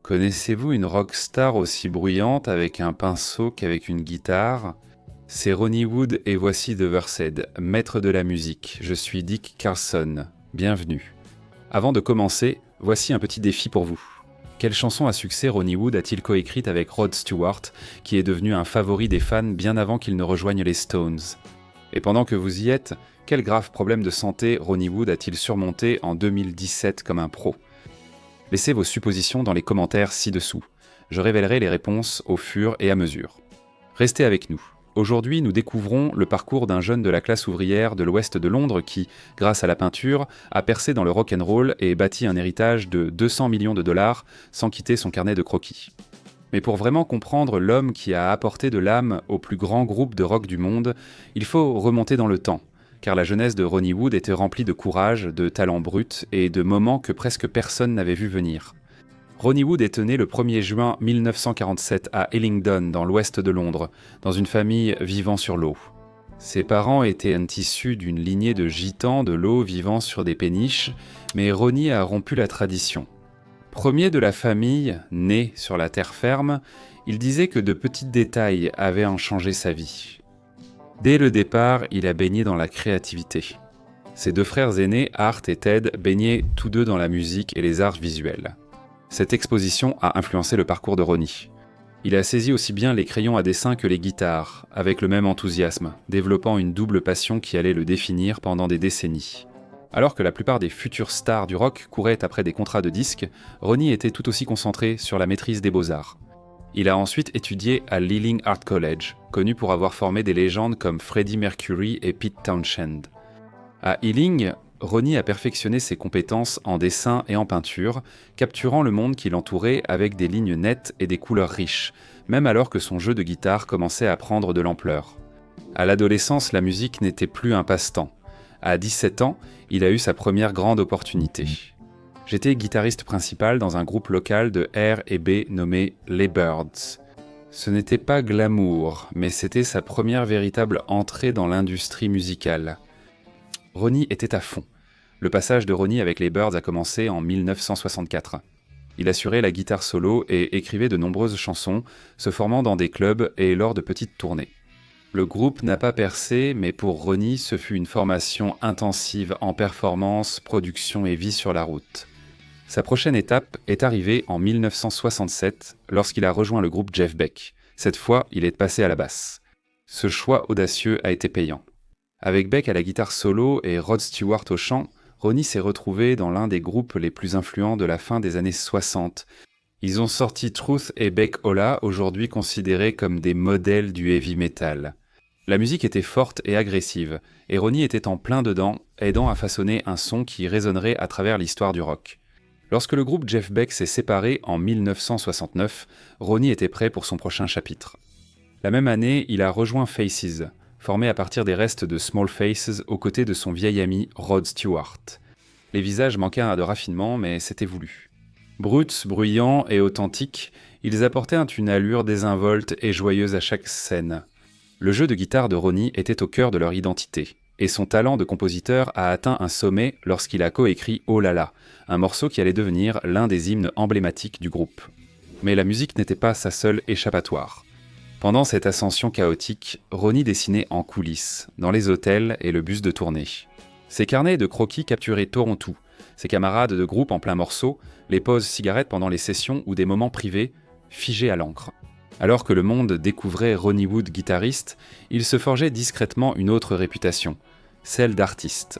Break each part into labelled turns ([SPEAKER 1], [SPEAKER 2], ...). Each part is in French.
[SPEAKER 1] Connaissez-vous une rockstar aussi bruyante avec un pinceau qu'avec une guitare? C'est Ronnie Wood et voici The Versed, maître de la musique. Je suis Dick Carlson. Bienvenue. Avant de commencer, voici un petit défi pour vous. Quelle chanson à succès Ronnie Wood a-t-il coécrite avec Rod Stewart, qui est devenu un favori des fans bien avant qu'il ne rejoigne les Stones? Et pendant que vous y êtes, quel grave problème de santé Ronnie Wood a-t-il surmonté en 2017 comme un pro? Laissez vos suppositions dans les commentaires ci-dessous. Je révélerai les réponses au fur et à mesure. Restez avec nous. Aujourd'hui, nous découvrons le parcours d'un jeune de la classe ouvrière de l'ouest de Londres qui, grâce à la peinture, a percé dans le rock'n'roll et bâti un héritage de 200 millions de dollars sans quitter son carnet de croquis. Mais pour vraiment comprendre l'homme qui a apporté de l'âme au plus grand groupe de rock du monde, il faut remonter dans le temps, car la jeunesse de Ronnie Wood était remplie de courage, de talent brut et de moments que presque personne n'avait vu venir. Ronnie Wood est né le 1er juin 1947 à Hillingdon, dans l'ouest de Londres, dans une famille vivant sur l'eau. Ses parents étaient issus d'une lignée de gitans de l'eau vivant sur des péniches, mais Ronnie a rompu la tradition. Premier de la famille, né sur la terre ferme, il disait que de petits détails avaient en changé sa vie. Dès le départ, il a baigné dans la créativité. Ses deux frères aînés, Art et Ted, baignaient tous deux dans la musique et les arts visuels. Cette exposition a influencé le parcours de Ronnie. Il a saisi aussi bien les crayons à dessin que les guitares, avec le même enthousiasme, développant une double passion qui allait le définir pendant des décennies. Alors que la plupart des futures stars du rock couraient après des contrats de disques, Ronnie était tout aussi concentré sur la maîtrise des beaux-arts. Il a ensuite étudié à l'Ealing Art College, connu pour avoir formé des légendes comme Freddie Mercury et Pete Townshend. À Ealing, Ronnie a perfectionné ses compétences en dessin et en peinture, capturant le monde qui l'entourait avec des lignes nettes et des couleurs riches, même alors que son jeu de guitare commençait à prendre de l'ampleur. À l'adolescence, la musique n'était plus un passe-temps. À 17 ans, il a eu sa première grande opportunité. J'étais guitariste principal dans un groupe local de R&B nommé Les Birds. Ce n'était pas glamour, mais c'était sa première véritable entrée dans l'industrie musicale. Ronnie était à fond. Le passage de Ronnie avec les Birds a commencé en 1964. Il assurait la guitare solo et écrivait de nombreuses chansons, se formant dans des clubs et lors de petites tournées. Le groupe n'a pas percé, mais pour Ronnie, ce fut une formation intensive en performance, production et vie sur la route. Sa prochaine étape est arrivée en 1967, lorsqu'il a rejoint le groupe Jeff Beck. Cette fois, il est passé à la basse. Ce choix audacieux a été payant. Avec Beck à la guitare solo et Rod Stewart au chant, Ronnie s'est retrouvé dans l'un des groupes les plus influents de la fin des années 60. Ils ont sorti Truth et Beck Ola, aujourd'hui considérés comme des modèles du heavy metal. La musique était forte et agressive, et Ronnie était en plein dedans, aidant à façonner un son qui résonnerait à travers l'histoire du rock. Lorsque le groupe Jeff Beck s'est séparé en 1969, Ronnie était prêt pour son prochain chapitre. La même année, il a rejoint Faces, formé à partir des restes de Small Faces aux côtés de son vieil ami Rod Stewart. Les visages manquaient de raffinement, mais c'était voulu. Bruts, bruyants et authentiques, ils apportaient une allure désinvolte et joyeuse à chaque scène. Le jeu de guitare de Ronnie était au cœur de leur identité, et son talent de compositeur a atteint un sommet lorsqu'il a coécrit Oh là là, un morceau qui allait devenir l'un des hymnes emblématiques du groupe. Mais la musique n'était pas sa seule échappatoire. Pendant cette ascension chaotique, Ronnie dessinait en coulisses, dans les hôtels et le bus de tournée. Ses carnets de croquis capturaient Toronto, ses camarades de groupe en plein morceau, les pauses cigarettes pendant les sessions ou des moments privés, figés à l'encre. Alors que le monde découvrait Ronnie Wood guitariste, il se forgeait discrètement une autre réputation, celle d'artiste.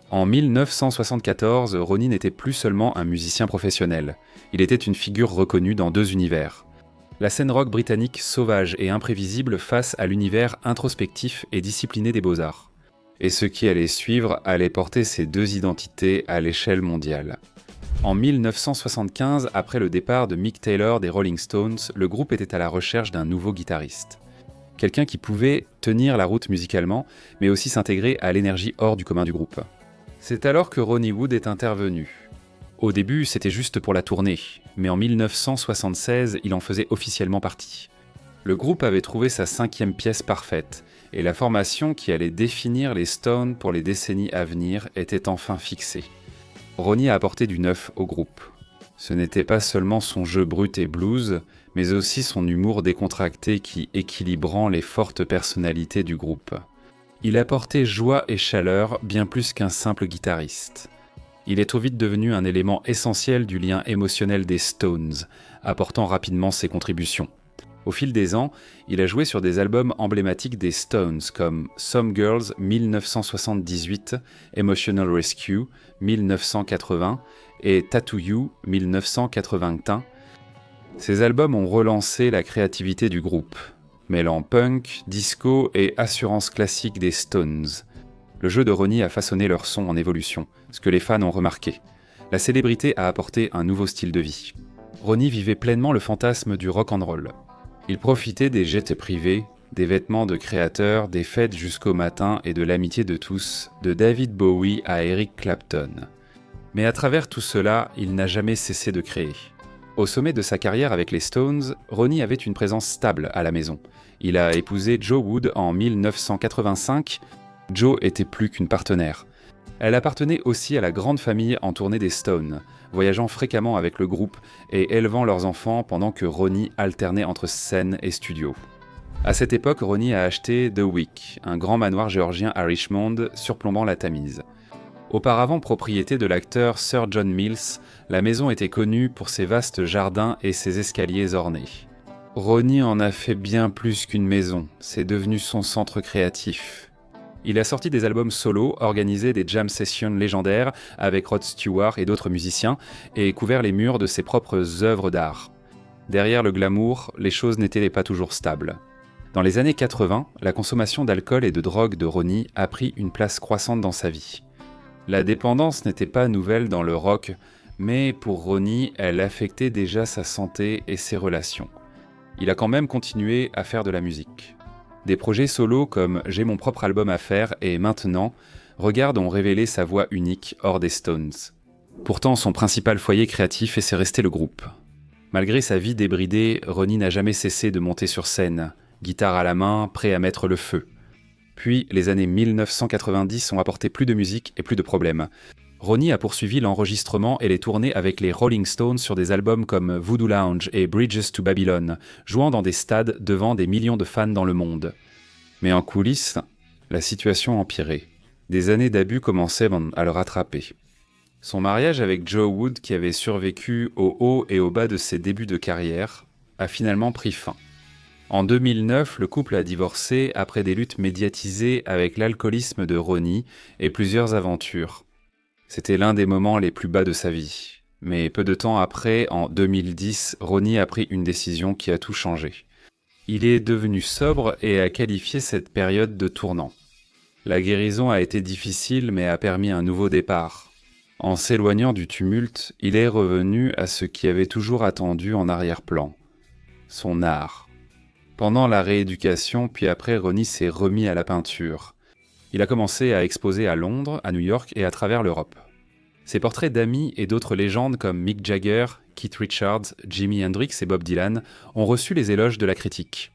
[SPEAKER 1] En 1974, Ronnie n'était plus seulement un musicien professionnel, il était une figure reconnue dans deux univers. La scène rock britannique sauvage et imprévisible face à l'univers introspectif et discipliné des beaux-arts. Et ce qui allait suivre allait porter ces deux identités à l'échelle mondiale. En 1975, après le départ de Mick Taylor des Rolling Stones, le groupe était à la recherche d'un nouveau guitariste. Quelqu'un qui pouvait tenir la route musicalement, mais aussi s'intégrer à l'énergie hors du commun du groupe. C'est alors que Ronnie Wood est intervenu. Au début, c'était juste pour la tournée, mais en 1976, il en faisait officiellement partie. Le groupe avait trouvé sa 5e pièce parfaite, et la formation qui allait définir les Stones pour les décennies à venir était enfin fixée. Ronnie a apporté du neuf au groupe. Ce n'était pas seulement son jeu brut et blues, mais aussi son humour décontracté qui équilibrant les fortes personnalités du groupe. Il apportait joie et chaleur bien plus qu'un simple guitariste. Il est trop vite devenu un élément essentiel du lien émotionnel des Stones, apportant rapidement ses contributions. Au fil des ans, il a joué sur des albums emblématiques des Stones comme Some Girls 1978, Emotional Rescue 1980 et Tattoo You 1981. Ces albums ont relancé la créativité du groupe, mêlant punk, disco et assurance classique des Stones. Le jeu de Ronnie a façonné leur son en évolution, ce que les fans ont remarqué. La célébrité a apporté un nouveau style de vie. Ronnie vivait pleinement le fantasme du rock and roll. Il profitait des jets privés, des vêtements de créateurs, des fêtes jusqu'au matin et de l'amitié de tous, de David Bowie à Eric Clapton. Mais à travers tout cela, il n'a jamais cessé de créer. Au sommet de sa carrière avec les Stones, Ronnie avait une présence stable à la maison. Il a épousé Jo Wood en 1985. Jo était plus qu'une partenaire. Elle appartenait aussi à la grande famille en tournée des Stones, voyageant fréquemment avec le groupe et élevant leurs enfants pendant que Ronnie alternait entre scène et studio. À cette époque, Ronnie a acheté The Wick, un grand manoir géorgien à Richmond surplombant la Tamise. Auparavant propriété de l'acteur Sir John Mills, la maison était connue pour ses vastes jardins et ses escaliers ornés. Ronnie en a fait bien plus qu'une maison, c'est devenu son centre créatif. Il a sorti des albums solo, organisé des jam sessions légendaires avec Rod Stewart et d'autres musiciens, et couvert les murs de ses propres œuvres d'art. Derrière le glamour, les choses n'étaient pas toujours stables. Dans les années 80, la consommation d'alcool et de drogue de Ronnie a pris une place croissante dans sa vie. La dépendance n'était pas nouvelle dans le rock, mais pour Ronnie, elle affectait déjà sa santé et ses relations. Il a quand même continué à faire de la musique. Des projets solos comme J'ai mon propre album à faire et Maintenant, Regarde ont révélé sa voix unique hors des Stones. Pourtant, son principal foyer créatif est resté le groupe. Malgré sa vie débridée, Ronnie n'a jamais cessé de monter sur scène, guitare à la main, prêt à mettre le feu. Puis, les années 1990 ont apporté plus de musique et plus de problèmes. Ronnie a poursuivi l'enregistrement et les tournées avec les Rolling Stones sur des albums comme Voodoo Lounge et Bridges to Babylon, jouant dans des stades devant des millions de fans dans le monde. Mais en coulisses, la situation empirait. Des années d'abus commençaient à le rattraper. Son mariage avec Jo Wood, qui avait survécu au haut et au bas de ses débuts de carrière, a finalement pris fin. En 2009, le couple a divorcé après des luttes médiatisées avec l'alcoolisme de Ronnie et plusieurs aventures. C'était l'un des moments les plus bas de sa vie. Mais peu de temps après, en 2010, Ronnie a pris une décision qui a tout changé. Il est devenu sobre et a qualifié cette période de tournant. La guérison a été difficile mais a permis un nouveau départ. En s'éloignant du tumulte, il est revenu à ce qui avait toujours attendu en arrière-plan, son art. Pendant la rééducation, puis après, Ronnie s'est remis à la peinture. Il a commencé à exposer à Londres, à New York et à travers l'Europe. Ses portraits d'amis et d'autres légendes comme Mick Jagger, Keith Richards, Jimi Hendrix et Bob Dylan ont reçu les éloges de la critique.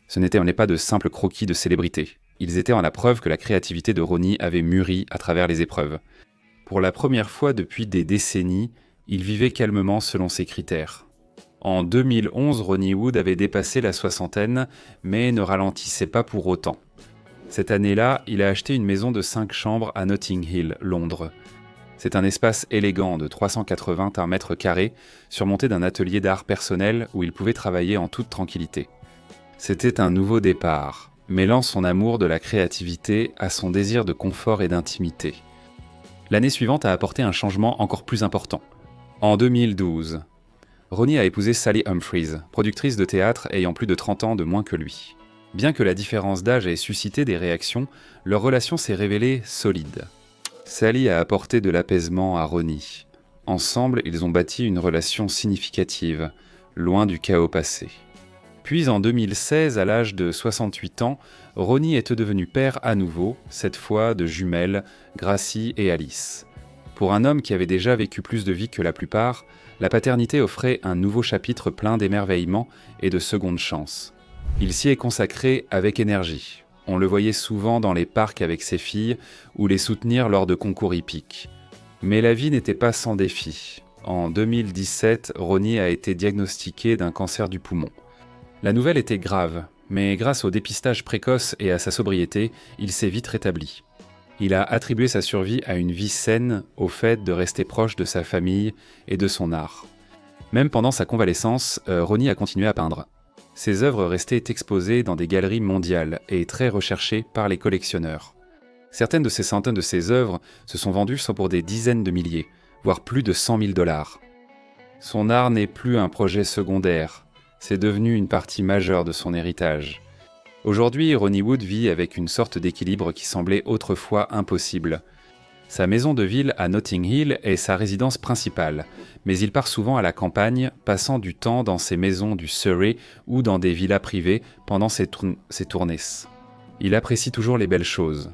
[SPEAKER 1] Ce n'étaient pas de simples croquis de célébrités. Ils étaient en la preuve que la créativité de Ronnie avait mûri à travers les épreuves. Pour la première fois depuis des décennies, il vivait calmement selon ses critères. En 2011, Ronnie Wood avait dépassé la soixantaine, mais ne ralentissait pas pour autant. Cette année-là, il a acheté une maison de 5 chambres à Notting Hill, Londres. C'est un espace élégant de 381 mètres carrés, surmonté d'un atelier d'art personnel où il pouvait travailler en toute tranquillité. C'était un nouveau départ, mêlant son amour de la créativité à son désir de confort et d'intimité. L'année suivante a apporté un changement encore plus important. En 2012, Ronnie a épousé Sally Humphries, productrice de théâtre ayant plus de 30 ans de moins que lui. Bien que la différence d'âge ait suscité des réactions, leur relation s'est révélée solide. Sally a apporté de l'apaisement à Ronnie. Ensemble, ils ont bâti une relation significative, loin du chaos passé. Puis en 2016, à l'âge de 68 ans, Ronnie est devenu père à nouveau, cette fois de jumelles, Gracie et Alice. Pour un homme qui avait déjà vécu plus de vie que la plupart, la paternité offrait un nouveau chapitre plein d'émerveillement et de secondes chances. Il s'y est consacré avec énergie. On le voyait souvent dans les parcs avec ses filles ou les soutenir lors de concours hippiques. Mais la vie n'était pas sans défis. En 2017, Ronnie a été diagnostiqué d'un cancer du poumon. La nouvelle était grave, mais grâce au dépistage précoce et à sa sobriété, il s'est vite rétabli. Il a attribué sa survie à une vie saine, au fait de rester proche de sa famille et de son art. Même pendant sa convalescence, Ronnie a continué à peindre. Ses œuvres restaient exposées dans des galeries mondiales et très recherchées par les collectionneurs. Certaines de ces centaines de ses œuvres se sont vendues soit pour des dizaines de milliers, voire plus de 100 000 $. Son art n'est plus un projet secondaire, c'est devenu une partie majeure de son héritage. Aujourd'hui, Ronnie Wood vit avec une sorte d'équilibre qui semblait autrefois impossible. Sa maison de ville à Notting Hill est sa résidence principale, mais il part souvent à la campagne, passant du temps dans ses maisons du Surrey ou dans des villas privées pendant ses tournées. Il apprécie toujours les belles choses.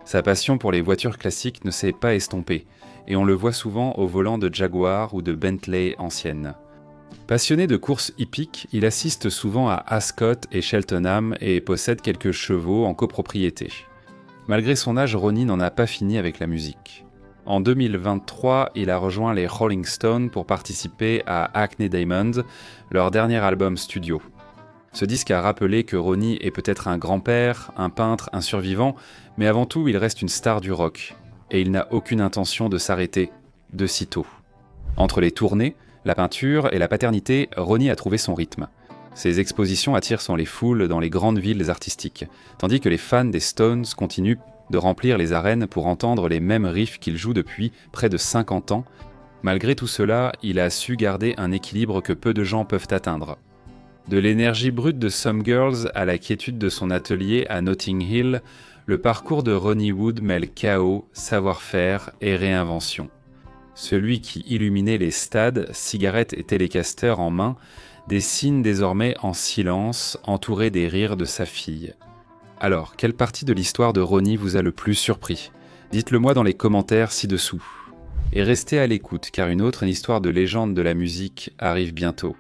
[SPEAKER 1] Sa passion pour les voitures classiques ne s'est pas estompée, et on le voit souvent au volant de Jaguar ou de Bentley anciennes. Passionné de courses hippiques, il assiste souvent à Ascot et Cheltenham et possède quelques chevaux en copropriété. Malgré son âge, Ronnie n'en a pas fini avec la musique. En 2023, il a rejoint les Rolling Stones pour participer à Hackney Diamonds, leur dernier album studio. Ce disque a rappelé que Ronnie est peut-être un grand-père, un peintre, un survivant, mais avant tout, il reste une star du rock. Et il n'a aucune intention de s'arrêter de sitôt. Entre les tournées, la peinture et la paternité, Ronnie a trouvé son rythme. Ses expositions attirent les foules dans les grandes villes artistiques, tandis que les fans des Stones continuent de remplir les arènes pour entendre les mêmes riffs qu'il joue depuis près de 50 ans. Malgré tout cela, il a su garder un équilibre que peu de gens peuvent atteindre. De l'énergie brute de Some Girls à la quiétude de son atelier à Notting Hill, le parcours de Ronnie Wood mêle chaos, savoir-faire et réinvention. Celui qui illuminait les stades, cigarettes et télécasters en main, dessine désormais en silence, entouré des rires de sa fille. Alors, quelle partie de l'histoire de Ronnie vous a le plus surpris ? Dites-le moi dans les commentaires ci-dessous. Et restez à l'écoute, car une autre histoire de légende de la musique arrive bientôt.